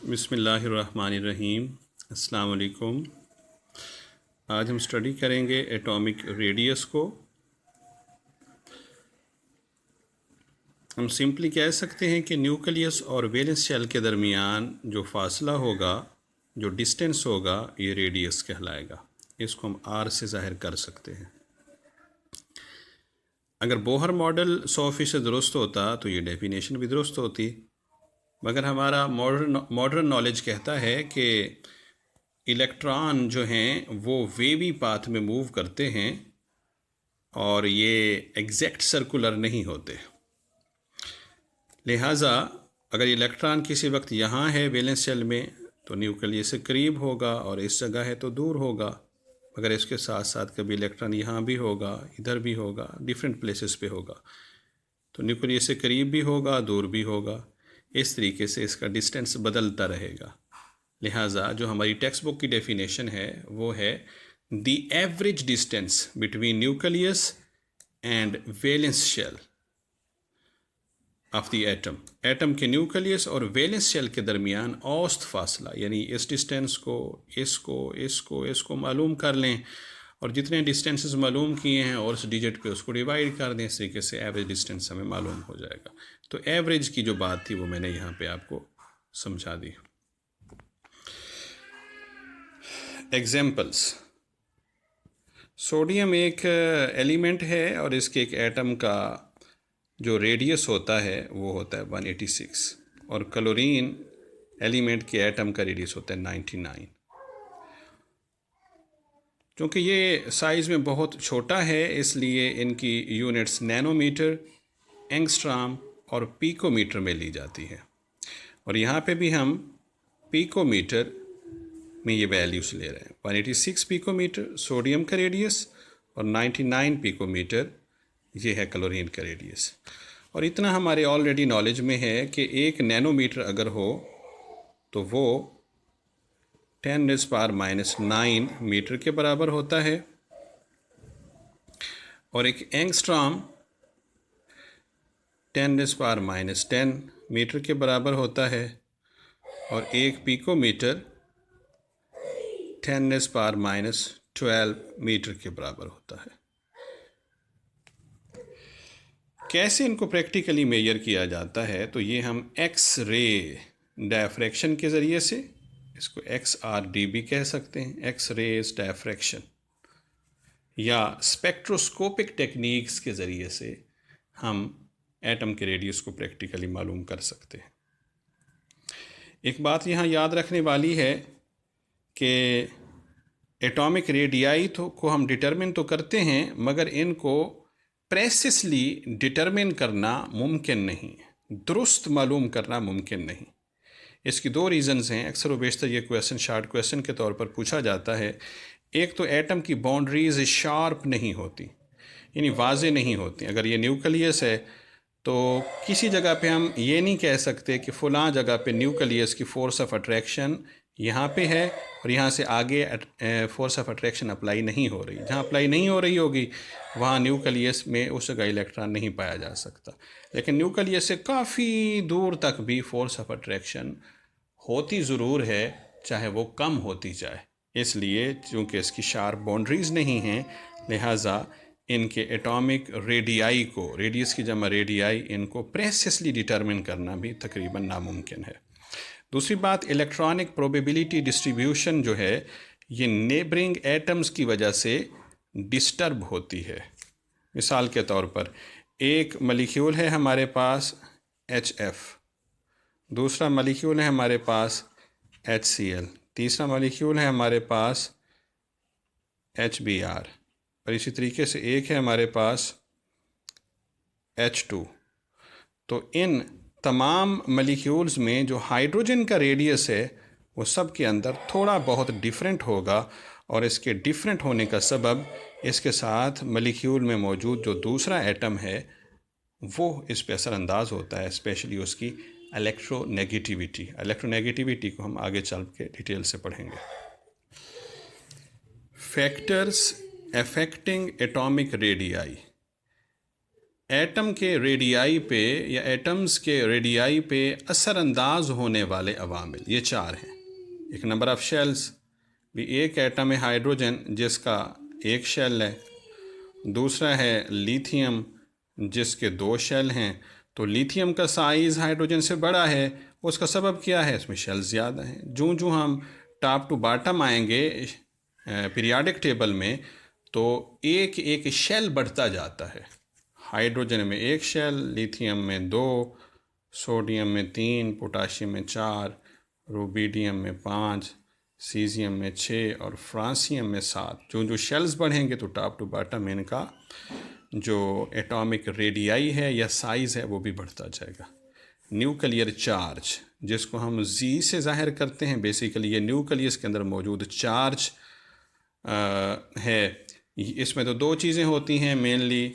बिस्मिल्लाहिर्रहमानिर्रहीम। अस्सलाम वालेकुम। आज हम स्टडी करेंगे एटॉमिक रेडियस को। हम सिंपली कह सकते हैं कि न्यूक्लियस और वैलेंस शेल के दरमियान जो फासला होगा, जो डिस्टेंस होगा, ये रेडियस कहलाएगा। इसको हम आर से ज़ाहिर कर सकते हैं। अगर बोहर मॉडल 100% दुरुस्त होता तो ये डेफिनेशन भी दुरुस्त होती, मगर हमारा मॉडर्न नॉलेज कहता है कि इलेक्ट्रॉन जो हैं वो वेवी पाथ में मूव करते हैं और ये एग्जैक्ट सर्कुलर नहीं होते। लिहाजा अगर इलेक्ट्रॉन किसी वक्त यहाँ है वैलेंस शेल में तो न्यूक्लियस से करीब होगा और इस जगह है तो दूर होगा, मगर इसके साथ साथ कभी इलेक्ट्रॉन यहाँ भी होगा, इधर भी होगा, डिफरेंट प्लेसेस पे होगा, तो न्यूक्लियस से करीब भी होगा, दूर भी होगा। इस तरीके से इसका डिस्टेंस बदलता रहेगा। लिहाजा जो हमारी टेक्स्ट बुक की डेफिनेशन है वो है the average distance between nucleus and valence shell of the atom. Atom के न्यूक्लियस और वैलेंस शेल के दरमियान औसत फासला, यानी इस डिस्टेंस को, इसको मालूम कर लें और जितने डिस्टेंसेस मालूम किए हैं और उस डिजिट पे उसको डिवाइड कर दें। इस तरीके से एवरेज डिस्टेंस हमें मालूम हो जाएगा। तो एवरेज की जो बात थी वो मैंने यहाँ पे आपको समझा दी। एग्जाम्पल्स। सोडियम एक एलिमेंट है और इसके एक एटम का जो रेडियस होता है वो होता है 186 और क्लोरीन एलिमेंट के एटम का रेडियस होता है 99। क्योंकि ये साइज़ में बहुत छोटा है इसलिए इनकी यूनिट्स नैनोमीटर, एंगस्ट्रॉम और पीकोमीटर में ली जाती है और यहाँ पे भी हम पीकोमीटर में ये वैल्यूज़ ले रहे हैं। 186 पीकोमीटर सोडियम का रेडियस और 99 पीकोमीटर ये है क्लोरीन का रेडियस। और इतना हमारे ऑलरेडी नॉलेज में है कि 1 नैनोमीटर अगर हो तो वो 10⁻⁹ मीटर के बराबर होता है और एक एंगस्ट्रॉम 10⁻⁻10 मीटर के बराबर होता है और एक पिकोमीटर 10⁻12 मीटर के बराबर होता है। कैसे इनको प्रैक्टिकली मेजर किया जाता है तो ये हम एक्स रे डायफ्रैक्शन के ज़रिए से, इसको XRD भी कह सकते हैं, एक्स रेज डायफ्रैक्शन, या स्पेक्ट्रोस्कोपिक टेक्निक्स के ज़रिए से हम एटम के रेडियस को प्रैक्टिकली मालूम कर सकते हैं। एक बात यहाँ याद रखने वाली है कि एटॉमिक रेडियाई को हम डिटरमिन तो करते हैं मगर इनको प्रेसिसली डिटरमिन करना मुमकिन नहीं, दुरुस्त मालूम करना मुमकिन नहीं। इसकी 2 रीज़न्स हैं। अक्सर व बेशतर ये क्वेश्चन शॉर्ट क्वेश्चन के तौर पर पूछा जाता है। एक तो एटम की बाउंड्रीज शार्प नहीं होती, यानी वाज़े नहीं होती। अगर ये न्यूक्लियस है तो किसी जगह पे हम ये नहीं कह सकते कि फ़लाँ जगह पे न्यूक्लियस की फ़ोर्स ऑफ अट्रैक्शन यहाँ पे है और यहाँ से आगे फ़ोर्स ऑफ अट्रैक्शन अप्लाई नहीं हो रही। जहाँ अप्लाई नहीं हो रही होगी वहाँ न्यूक्लियस में उस जगह इलेक्ट्रॉन नहीं पाया जा सकता। लेकिन न्यूक्लियस से काफ़ी दूर तक भी फ़ोर्स ऑफ अट्रैक्शन होती ज़रूर है, चाहे वो कम होती जाए। इसलिए चूँकि इसकी शार्प बाउंड्रीज़ नहीं हैं लिहाजा इनके एटॉमिक रेडियाई को, रेडियस की जमा रेडियाई, इनको प्रेसिसली डिटरमिन करना भी तकरीबन नामुमकिन है। दूसरी बात, इलेक्ट्रॉनिक प्रोबेबिलिटी डिस्ट्रीब्यूशन जो है ये नेबरिंग एटम्स की वजह से डिस्टर्ब होती है। मिसाल के तौर पर एक मॉलिक्यूल है हमारे पास HF, दूसरा मॉलिक्यूल है हमारे पास HCl, तीसरा मॉलिक्यूल है हमारे पास HBr और इसी तरीके से एक है हमारे पास H2। तो इन तमाम मॉलिक्यूल्स में जो हाइड्रोजन का रेडियस है वो सब के अंदर थोड़ा बहुत डिफरेंट होगा और इसके डिफरेंट होने का सबब इसके साथ मॉलिक्यूल में मौजूद जो दूसरा एटम है वो इस पे असरअंदाज होता है, स्पेशली उसकी इलेक्ट्रोनेगेटिविटी। इलेक्ट्रोनेगेटिविटी को हम आगे चल के डिटेल से पढ़ेंगे। Factors affecting atomic radii. Atom के रेडियाई पे या एटम्स के रेडियाई पे असरअंदाज होने वाले अवामिल, ये 4 हैं। एक नंबर ऑफ़ शेल्स, भी एक एटम है हाइड्रोजन जिसका एक शेल है, दूसरा है लिथियम जिसके 2 शेल हैं। तो लिथियम का साइज़ हाइड्रोजन से बड़ा है, उसका सबब क्या है? इसमें शेल ज़्यादा हैं। जो जो हम टॉप टू बॉटम आएंगे पीरियाडिक टेबल में, तो एक एक शेल बढ़ता जाता है। हाइड्रोजन में 1 शेल, लिथियम में 2, सोडियम में 3, पोटाशियम में 4, रूबीडियम में 5, सीजियम में 6 और फ्रांसियम में 7। जो जो शेल्स बढ़ेंगे तो टॉप टू बॉटम इनका जो एटॉमिक रेडियाई है या साइज़ है वो भी बढ़ता जाएगा। न्यूक्लियर चार्ज जिसको हम जी से ज़ाहिर करते हैं, बेसिकली ये न्यूक्लियस के अंदर मौजूद चार्ज है। इसमें तो 2 चीज़ें होती हैं मेनली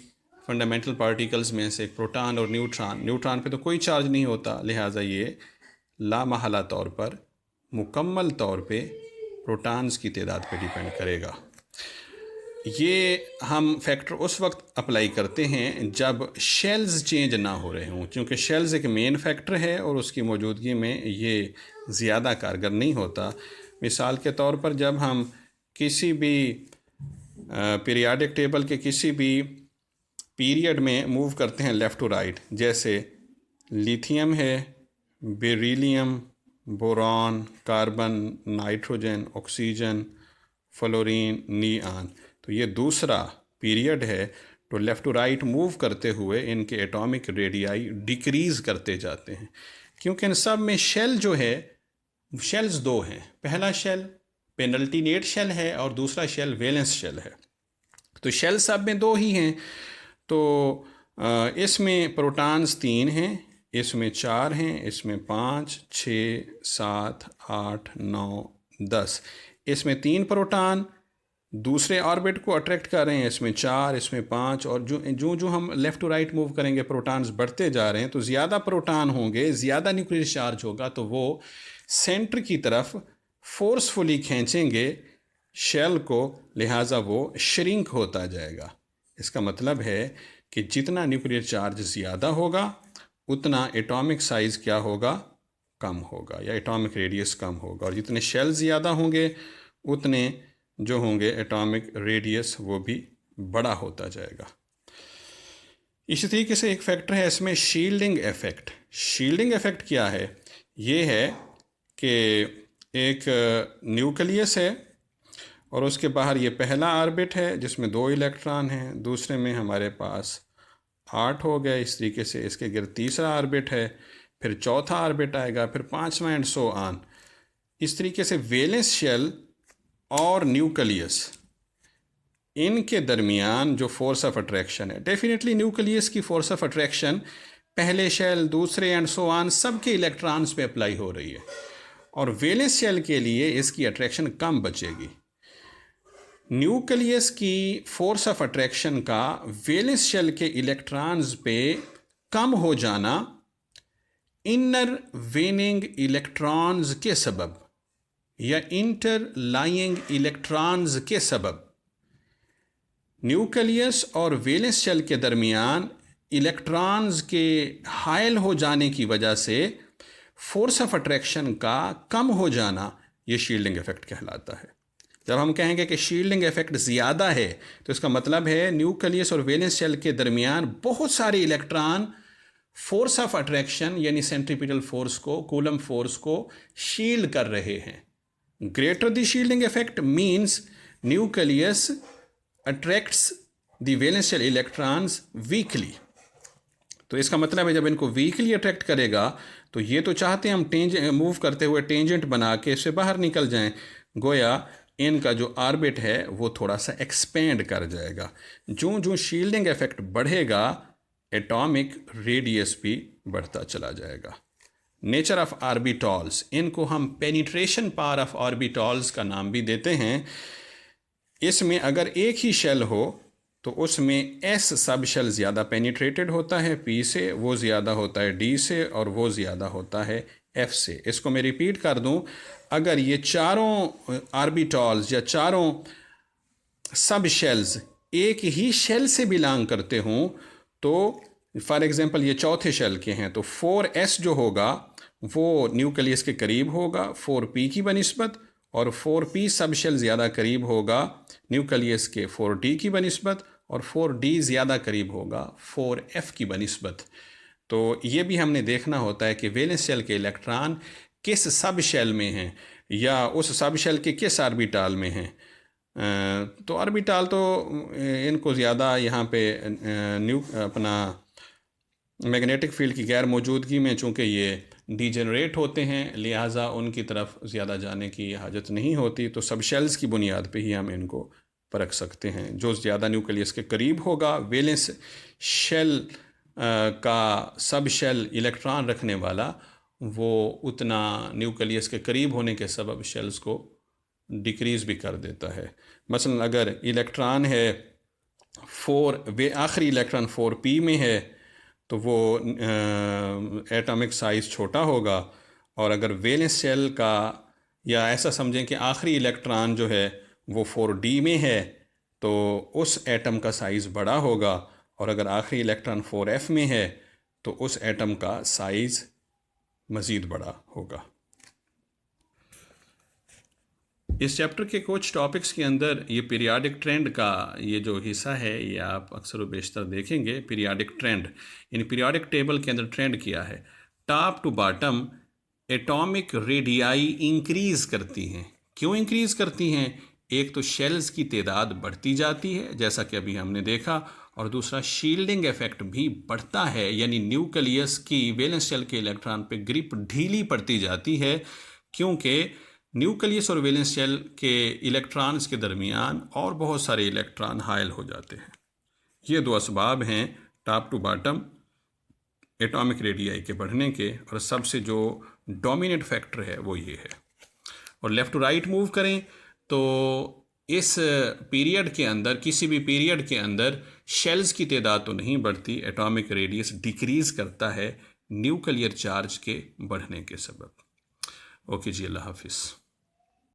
फंडामेंटल पार्टिकल्स में से, एक प्रोटॉन और न्यूट्रॉन। न्यूट्रॉन पे तो कोई चार्ज नहीं होता, लिहाजा ये लामहला तौर पर मुकम्मल तौर पे प्रोटॉन्स की तादाद पे डिपेंड करेगा। ये हम फैक्टर उस वक्त अप्लाई करते हैं जब शेल्स चेंज ना हो रहे हों, क्योंकि शेल्स एक मेन फैक्टर है और उसकी मौजूदगी में ये ज़्यादा कारगर नहीं होता। मिसाल के तौर पर जब हम किसी भी पीरियाडिक टेबल के किसी भी पीरियड में मूव करते हैं लेफ़्ट टू राइट, जैसे लिथियम है, beryllium, boron, carbon, nitrogen, oxygen, fluorine, neon, तो ये दूसरा पीरियड है। तो लेफ़्ट टू राइट मूव करते हुए इनके एटॉमिक रेडियाई डिक्रीज़ करते जाते हैं, क्योंकि इन सब में शेल जो है, शेल्स 2 हैं। पहला शेल पेनल्टीनेट शेल है और दूसरा शेल वैलेंस शेल है। तो शेल सब में 2 ही हैं। तो इसमें प्रोटॉन्स 3 हैं, इसमें 4 हैं, इसमें 5, 6, 7, 8, 9, 10। इसमें 3 प्रोटॉन दूसरे ऑर्बिट को अट्रैक्ट कर रहे हैं, इसमें 4, इसमें 5, और जो जो हम लेफ़्ट टू राइट मूव करेंगे प्रोटॉन्स बढ़ते जा रहे हैं। तो ज़्यादा प्रोटॉन होंगे, ज़्यादा न्यूक्लियर चार्ज होगा, तो वो सेंटर की तरफ फोर्सफुली खींचेंगे शेल को, लिहाजा वो श्रिंक होता जाएगा। इसका मतलब है कि जितना न्यूक्लियर चार्ज ज़्यादा होगा उतना एटॉमिक साइज़ क्या होगा? कम होगा, या एटॉमिक रेडियस कम होगा। और जितने शेल ज़्यादा होंगे उतने जो होंगे एटॉमिक रेडियस वो भी बड़ा होता जाएगा। इसी तरीके से एक फैक्टर है इसमें शील्डिंग इफ़ेक्ट। शील्डिंग इफ़ेक्ट क्या है? ये है कि एक न्यूक्लियस है और उसके बाहर ये पहला ऑर्बिट है जिसमें 2 इलेक्ट्रॉन हैं, दूसरे में हमारे पास 8 हो गए। इस तरीके से इसके गिर्द तीसरा ऑर्बिट है, फिर चौथा ऑर्बिट आएगा, फिर 5वां एंड सो ऑन। इस तरीके से वैलेंस शेल और न्यूक्लियस, इनके दरमियान जो फोर्स ऑफ अट्रैक्शन है, डेफिनेटली न्यूक्लियस की फोर्स ऑफ अट्रैक्शन पहले शेल, दूसरे एंड सो ऑन सबके इलेक्ट्रॉन्स पे अप्लाई हो रही है, और वैलेंस शेल के लिए इसकी अट्रैक्शन कम बचेगी। न्यूक्लियस की फोर्स ऑफ अट्रैक्शन का वैलेंस शेल के इलेक्ट्रॉन्स पे कम हो जाना इनर वेनिंग इलेक्ट्रॉन्स के सबब या इंटरलाइंग इलेक्ट्रॉन्स के सबब न्यूक्लियस और वैलेंस शेल के दरमियान इलेक्ट्रॉन्स के हायल हो जाने की वजह से फोर्स ऑफ अट्रैक्शन का कम हो जाना, ये शील्डिंग इफ़ेक्ट कहलाता है। जब हम कहेंगे कि शील्डिंग इफ़ेक्ट ज़्यादा है तो इसका मतलब है न्यूक्लियस और वैलेंस शेल के दरमियान बहुत सारे इलेक्ट्रॉन फोर्स ऑफ अट्रैक्शन यानी सेंट्रीपिटल फोर्स को, कूलम फोर्स को शील्ड कर रहे हैं। Greater the shielding effect means nucleus attracts the valence shell electrons weakly. तो इसका मतलब है जब इनको वीकली अट्रैक्ट करेगा तो ये तो चाहते हैं हम मूव करते हुए टेंजेंट बना के इससे बाहर निकल जाएं, गोया इनका जो ऑर्बिट है वो थोड़ा सा एक्सपेंड कर जाएगा। जो जो शील्डिंग इफेक्ट बढ़ेगा एटॉमिक रेडियस भी बढ़ता चला जाएगा। नेचर ऑफ ऑर्बिटॉल्स, इनको हम पेनिट्रेशन पावर ऑफ ऑर्बिटॉल्स का नाम भी देते हैं। इसमें अगर एक ही शेल हो तो उसमें एस सब शेल ज़्यादा पेनिट्रेटेड होता है पी से, वो ज़्यादा होता है डी से, और वो ज़्यादा होता है एफ से। इसको मैं रिपीट कर दूं, अगर ये चारों ऑर्बिटॉल्स या चारों सब शेल्स एक ही शेल से बिलोंग करते हों तो फॉर एग्जांपल ये चौथे शेल के हैं, तो 4s जो होगा वो न्यूक्लियस के करीब होगा 4p की बनिस्बत, और 4p सब शेल ज़्यादा करीब होगा न्यूक्लियस के 4d की बनिस्बत, और 4d ज़्यादा करीब होगा 4f की बनिस्बत। तो ये भी हमने देखना होता है कि वैलेंस शेल के इलेक्ट्रॉन किस सब शेल में हैं या उस सब शेल के किस ऑर्बिटल में हैं। तो ऑर्बिटल तो इनको ज़्यादा यहाँ पे अपना मैग्नेटिक फील्ड की गैर मौजूदगी में चूँकि ये डिजेनरेट होते हैं, लिहाजा उनकी तरफ ज़्यादा जाने की हाजत नहीं होती। तो सब शेल्स की बुनियाद पे ही हम इनको परख सकते हैं। जो ज़्यादा न्यूक्लियस के करीब होगा वैलेंस शेल का सब शेल इलेक्ट्रॉन रखने वाला, वो उतना न्यूक्लियस के करीब होने के सबब शेल्स को डिक्रीज़ भी कर देता है। मसलन अगर इलेक्ट्रॉन है आखिरी इलेक्ट्रॉन 4p में है तो वो एटॉमिक साइज़ छोटा होगा, और अगर वैलेंस शेल का, या ऐसा समझें कि आखिरी इलेक्ट्रॉन जो है वो 4d में है तो उस एटम का साइज़ बड़ा होगा, और अगर आखिरी इलेक्ट्रॉन 4f में है तो उस एटम का साइज़ मज़ीद बड़ा होगा। इस चैप्टर के कुछ टॉपिक्स के अंदर ये पीरियाडिक ट्रेंड का ये जो हिस्सा है ये आप अक्सर व बेशतर देखेंगे। Periodic trend, in periodic table के अंदर ट्रेंड किया है, top to bottom atomic radii increase करती हैं। क्यों इंक्रीज़ करती हैं? एक तो शेल्स की तादाद बढ़ती जाती है जैसा कि अभी हमने देखा, और दूसरा शील्डिंग इफेक्ट भी बढ़ता है, यानी न्यूक्लियस की वैलेंस शेल के इलेक्ट्रॉन पे ग्रिप ढीली पड़ती जाती है, क्योंकि न्यूक्लियस और वैलेंस शेल के इलेक्ट्रॉन्स के दरमियान और बहुत सारे इलेक्ट्रॉन हायल हो जाते हैं। ये दो असबाब हैं top to bottom atomic radii के बढ़ने के, और सबसे जो डोमिनेंट फैक्टर है वो ये है। और लेफ़्ट टू राइट मूव करें तो इस पीरियड के अंदर, किसी भी पीरियड के अंदर शेल्स की तादाद तो नहीं बढ़ती, एटॉमिक रेडियस डिक्रीज़ करता है न्यूक्लियर चार्ज के बढ़ने के सबब। ओके जी, अल्लाह हाफिज़।